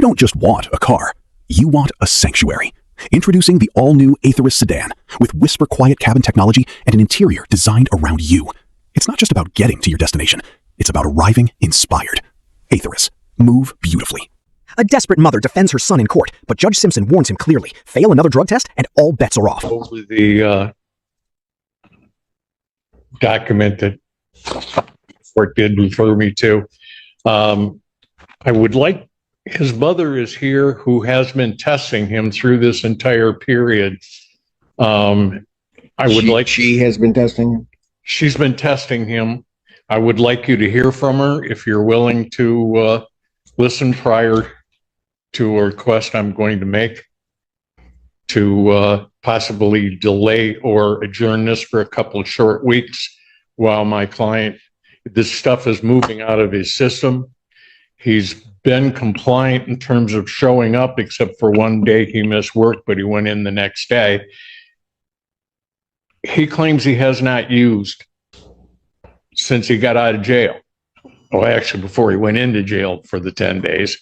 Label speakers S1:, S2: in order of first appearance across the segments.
S1: You don't just want a car, you want a sanctuary. Introducing the all-new Aetherus sedan with whisper quiet cabin technology and an interior designed around you. It's not just about getting to your destination, it's about arriving inspired. Aetherus, move beautifully.
S2: A desperate mother defends her son in court, but Judge Simpson warns him clearly. Fail another drug test and all bets are off.
S3: Over the document that court did refer me to. I would like, his mother is here who has been testing him through this entire period.
S4: She has been testing him?
S3: She's been testing him. I would like you to hear from her if you're willing to listen prior to a request I'm going to make to possibly delay or adjourn this for a couple of short weeks while my client, this stuff is moving out of his system. He's been compliant in terms of showing up, except for one day he missed work, but he went in the next day. He claims he has not used since he got out of jail. Well, actually, before he went into jail for the 10 days.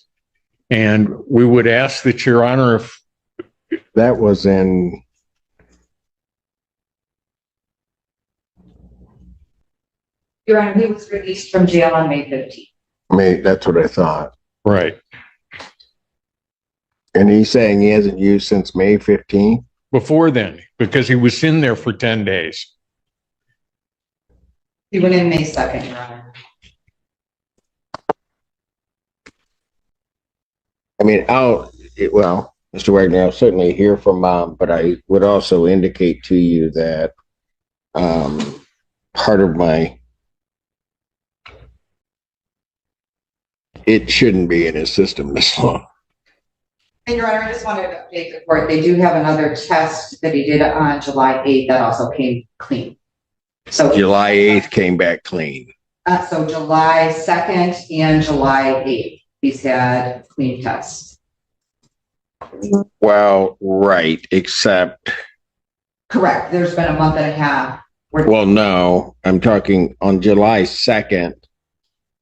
S3: And we would ask that, Your Honor, if
S4: that was in
S5: Your Honor, he was released from jail on May 15th.
S4: May, that's what I thought.
S3: right
S4: And he's saying he hasn't used since May 15th?
S3: before then, because he was in there for 10 days.
S5: He went in May 2nd, Your Honor.
S4: I mean, well, Mr. Wagner, I'll certainly hear from Mom, but I would also indicate to you that part of it shouldn't be in his system this long.
S5: And Your Honor, I just wanted to update the court. They do have another test that he did on July 8th that also came clean. So
S4: July 8th came back clean.
S5: So July 2nd and July 8th, he's had clean tests.
S4: Well, right, except...
S5: Correct. There's been a month and a half.
S4: Well, no, I'm talking on July 2nd.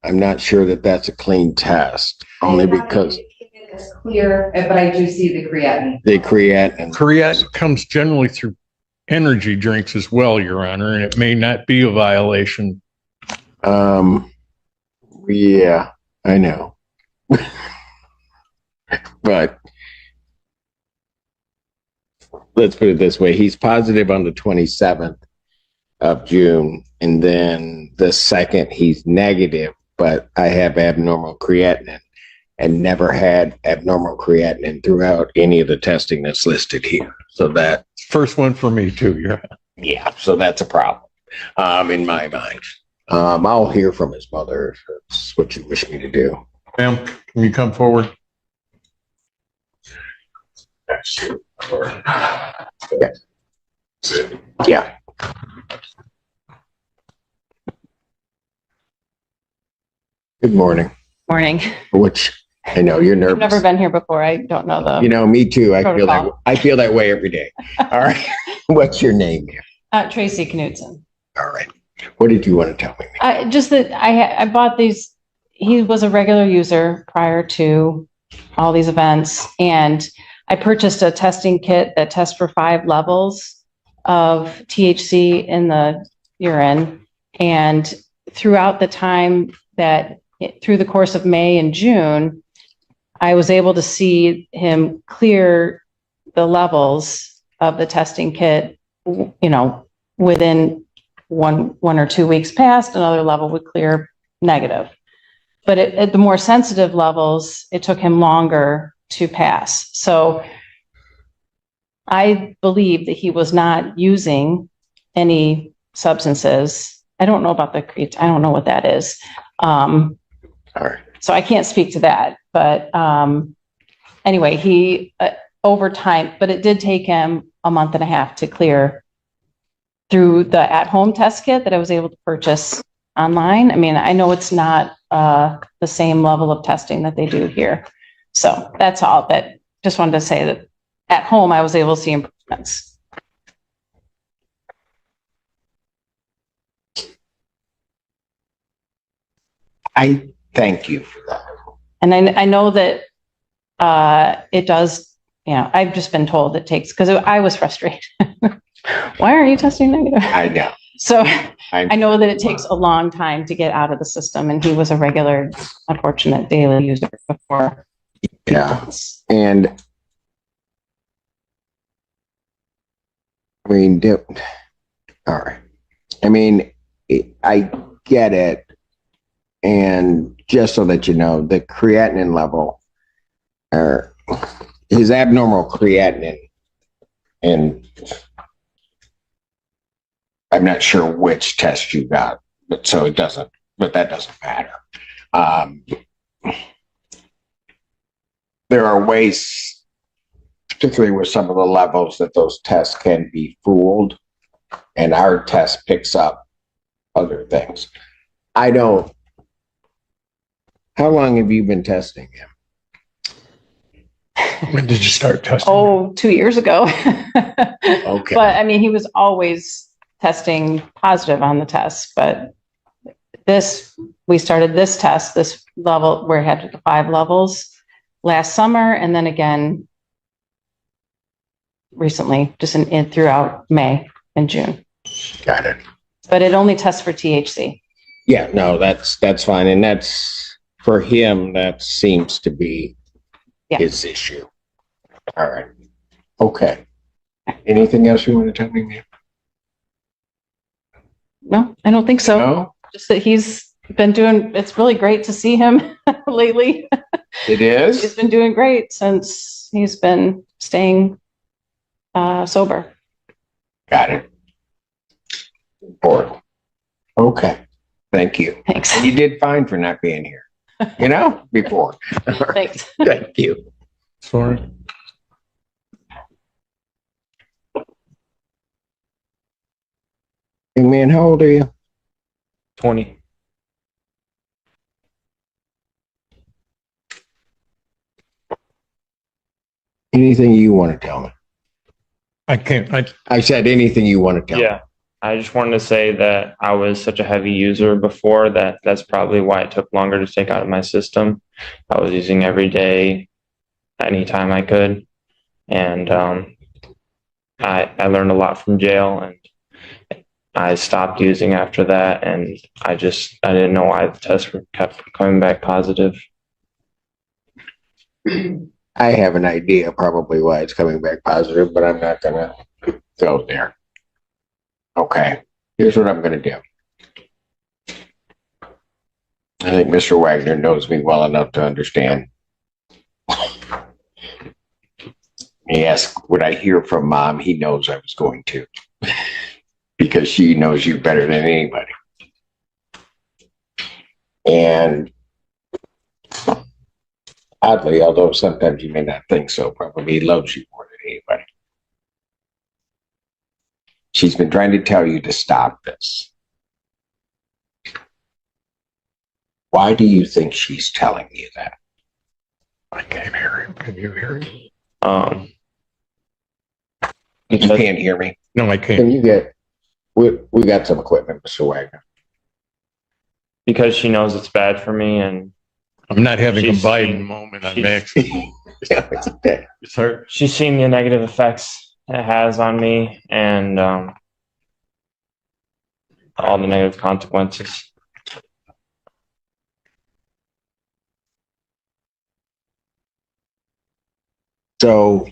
S4: I'm not sure that that's a clean test, only because...
S5: It's clear, but I do see the creatinine.
S4: The creatinine.
S3: Creatinine comes generally through energy drinks as well, Your Honor, and it may not be a violation.
S4: Yeah, I know. But let's put it this way. He's positive on the 27th of June, and then the 2nd he's negative, but I have abnormal creatinine and never had abnormal creatinine throughout any of the testing that's listed here. So that
S3: First one for me too, Your Honor.
S4: yeah, so that's a problem in my mind. I'll hear from his mother if that's what you wish me to do.
S3: Ma'am, can you come forward?
S4: Yeah. Good morning.
S6: Morning.
S4: Which I know you're nervous.
S6: I've never been here before. I don't know the.
S4: You know, me too. I
S6: protocol.
S4: feel that way every day. All right. What's your name?
S6: Tracy Knudsen.
S4: All right. What did you want to tell me?
S6: Just that I bought these. He was a regular user prior to all these events, and I purchased a testing kit that tests for 5 levels of THC in the urine. And throughout the time through the course of May and June, I was able to see him clear the levels of the testing kit, within one or 2 weeks past, another level would clear negative. But at the more sensitive levels, it took him longer to pass. So I believe that he was not using any substances. I don't know about the creatine. I don't know what that is.
S4: All right.
S6: So I can't speak to that. But anyway, he over time, but it did take him a month and a half to clear through the at-home test kit that I was able to purchase online. I mean, I know it's not the same level of testing that they do here. So that's all. But just wanted to say that at home, I was able to see improvements.
S4: I thank you for that.
S6: And I know that It does, I've just been told it takes, because I was frustrated. Why aren't you testing negative?
S4: I know.
S6: So I know that it takes a long time to get out of the system, and he was a regular, unfortunate daily user before.
S4: Yeah. And I mean, all right. I mean, I get it. And just so that you know, the creatinine level, or his abnormal creatinine, and I'm not sure which test you got, but that doesn't matter. There are ways, particularly with some of the levels, that those tests can be fooled, and our test picks up other things. How long have you been testing him?
S3: When did you start testing?
S6: Oh, 2 years ago.
S4: Okay.
S6: But I mean, he was always testing positive on the test, but we started this test, this level, where it had the 5 levels last summer, and then again recently, just throughout May and June.
S4: Got it.
S6: But it only tests for THC.
S4: Yeah, no, that's fine. And that's, for him, that seems to be his issue. All right. Okay. Anything else you want to tell me, ma'am?
S6: No, I don't think so.
S4: No?
S6: Just that he's been doing, it's really great to see him lately.
S4: It is?
S6: He's been doing great since he's been staying sober.
S4: Got it. Important. Okay. Thank you.
S6: Thanks.
S4: And you did fine for not being here, before.
S6: Thanks.
S4: Thank you.
S3: Sorry.
S4: Hey, man, how old are you?
S7: 20.
S4: Anything you want to tell me?
S3: I
S4: said anything you want to tell me.
S7: Yeah. I just wanted to say that I was such a heavy user before that's probably why it took longer to take out of my system. I was using every day, anytime I could. And I learned a lot from jail, and I stopped using after that. And I didn't know why the tests kept coming back positive.
S4: I have an idea probably why it's coming back positive, but I'm not going to go there. Okay, here's what I'm going to do. I think Mr. Wagner knows me well enough to understand. He asked, would I hear from Mom? He knows I was going to, because she knows you better than anybody. And oddly, although sometimes you may not think so, probably he loves you more than anybody. She's been trying to tell you to stop this. Why do you think she's telling you that?
S3: I can't hear him. Can you hear him?
S4: You can't hear me?
S3: No, I can't.
S4: Can you get, we got some equipment, Mr. Wagner.
S7: Because she knows it's bad for me, and
S3: I'm not having a
S7: She's-
S3: Biden moment. I'm actually.
S4: Yeah, it's okay.
S3: It's hard.
S7: she's seen the negative effects it has on me, and all the negative consequences.
S4: So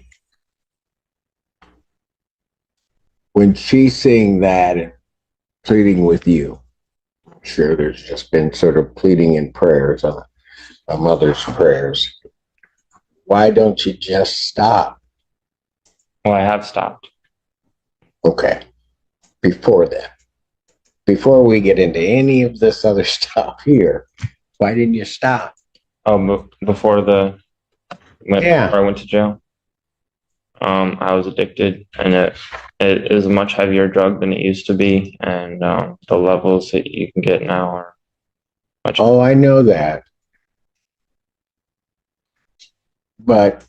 S4: when she's seeing that and pleading with you, I'm sure there's just been sort of pleading in prayers, a mother's prayers. Why don't you just stop?
S7: Well, I have stopped.
S4: Okay. Before that, before we get into any of this other stuff here, why didn't you stop?
S7: Before
S4: Yeah.
S7: I went to jail, I was addicted, and it is a much heavier drug than it used to be, and the levels that you can get now are much.
S4: Oh, I know that. But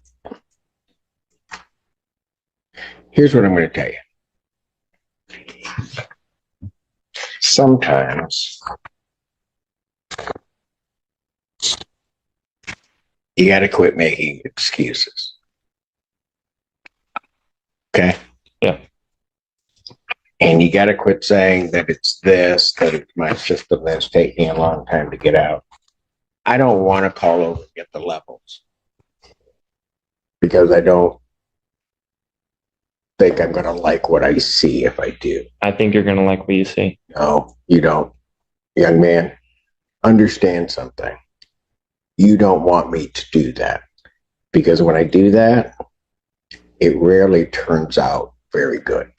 S4: here's what I'm going to tell you. Sometimes You got to quit making excuses. Okay?
S7: Yeah.
S4: And you got to quit saying that it's this, that it's my system that's taking a long time to get out. I don't want to call over and get the levels because I don't think I'm going to like what I see if I do.
S7: I think you're going to like what you see.
S4: No, you don't. Young man, understand something. You don't want me to do that because when I do that, it rarely turns out very good.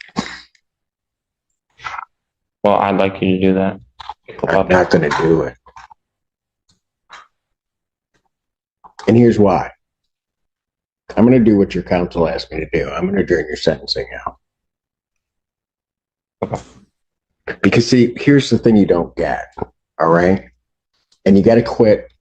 S7: Well, I'd like you to do that.
S4: I'm not going to do it. And here's why. I'm going to do what your counsel asked me to do. I'm going to adjourn your sentencing out.
S7: Okay.
S4: Because see, here's the thing you don't get. All right. And you got to quit.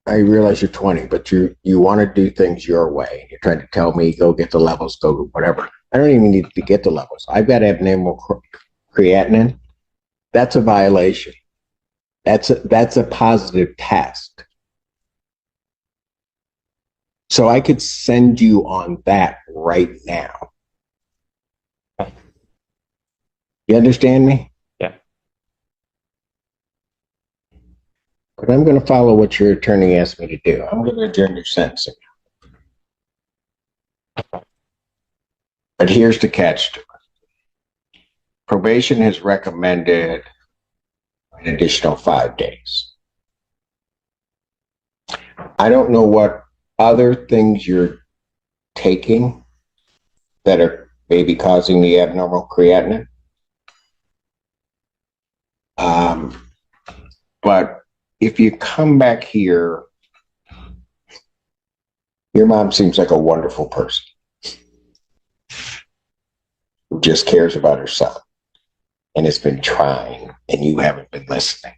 S4: I realize you're 20, but you want to do things your way. You're trying to tell me, go get the levels, go whatever. I don't even need to get the levels. I've got abnormal creatinine. That's a violation. That's a positive test. So I could send you on that right now. You understand me?
S7: Yeah.
S4: But I'm going to follow what your attorney asked me to do. I'm going to adjourn your sentencing. But here's the catch to it. Probation has recommended an additional 5 days. I don't know what other things you're taking that are maybe causing the abnormal creatinine. But if you come back here, your mom seems like a wonderful person who just cares about her son and has been trying, and you haven't been listening.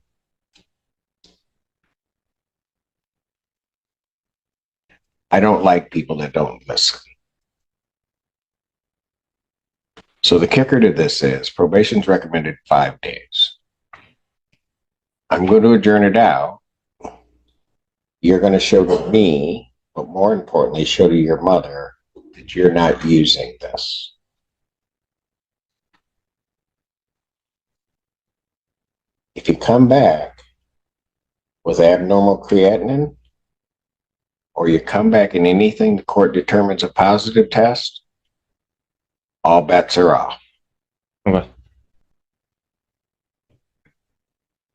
S4: I don't like people that don't listen. So the kicker to this is probation's recommended 5 days. I'm going to adjourn it out. You're going to show to me, but more importantly, show to your mother that you're not using this. If you come back with abnormal creatinine, or you come back in anything the court determines a positive test, all bets are off.
S7: Okay.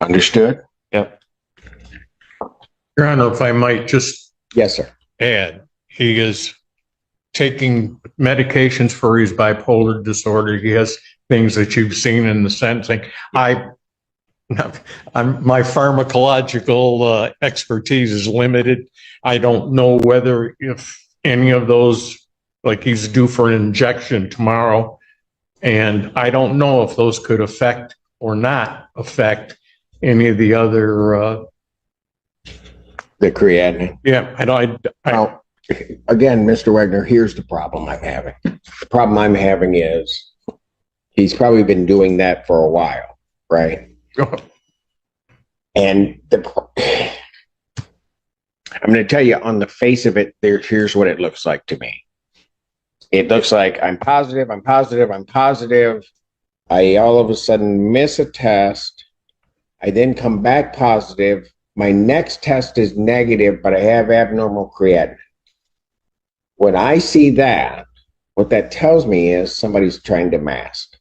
S4: Understood?
S7: Yep.
S3: Your Honor, if I might just
S4: Yes, sir.
S3: add, he is taking medications for his bipolar disorder. He has things that you've seen in the sentencing. My pharmacological expertise is limited. I don't know whether if any of those, like he's due for an injection tomorrow, and I don't know if those could affect or not affect any of the other.
S4: The creatinine.
S3: Yeah,
S4: Well, again, Mr. Wagner, here's the problem I'm having. The problem I'm having is he's probably been doing that for a while, right? And I'm going to tell you on the face of it, here's what it looks like to me. It looks like I'm positive. I all of a sudden miss a test. I then come back positive. My next test is negative, but I have abnormal creatinine. When I see that, what that tells me is somebody's trying to mask.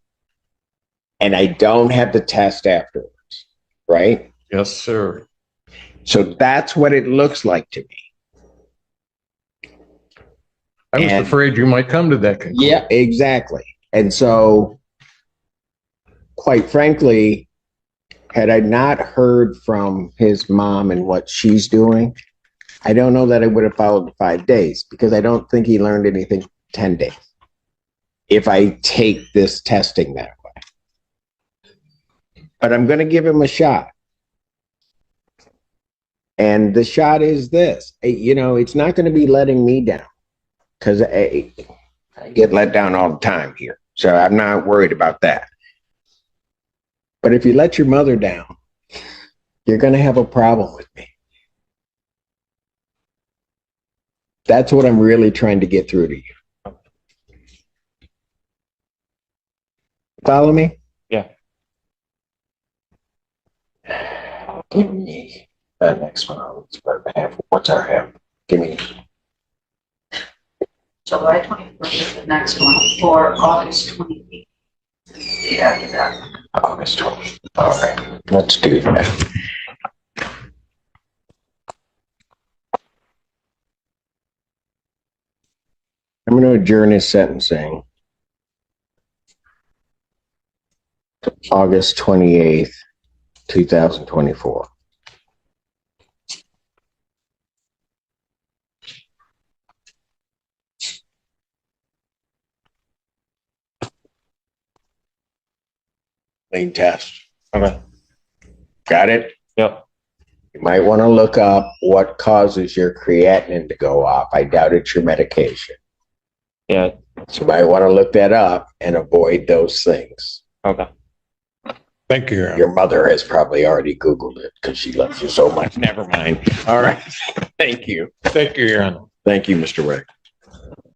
S4: And I don't have the test afterwards, right?
S3: Yes, sir.
S4: So that's what it looks like to me.
S3: I was afraid you might come to that conclusion.
S4: Yeah, exactly. And so, quite frankly, had I not heard from his mom and what she's doing, I don't know that I would have followed the 5 days because I don't think he learned anything 10 days. If I take this testing that way. But I'm going to give him a shot. And the shot is this. It's not going to be letting me down because I get let down all the time here. So I'm not worried about that. But if you let your mother down, you're going to have a problem with me. That's what I'm really trying to get through to you. Follow me?
S7: Yeah.
S4: Give me that next one. What's our half? Give me.
S5: July 21st is the next one, or August 28th.
S4: Yeah. August 20th. All right. Let's do that. I'm going to adjourn his sentencing. August 28th, 2024. Clean test.
S7: Okay.
S4: Got it?
S7: Yep.
S4: You might want to look up what causes your creatinine to go up. I doubt it's your medication.
S7: Yeah.
S4: So you might want to look that up and avoid those things.
S7: Okay.
S3: Thank you, Your Honor.
S4: Your mother has probably already Googled it because she loves you so much. Never mind. All right. Thank you.
S3: Thank you, Your Honor.
S4: Thank you, Mr. Rick.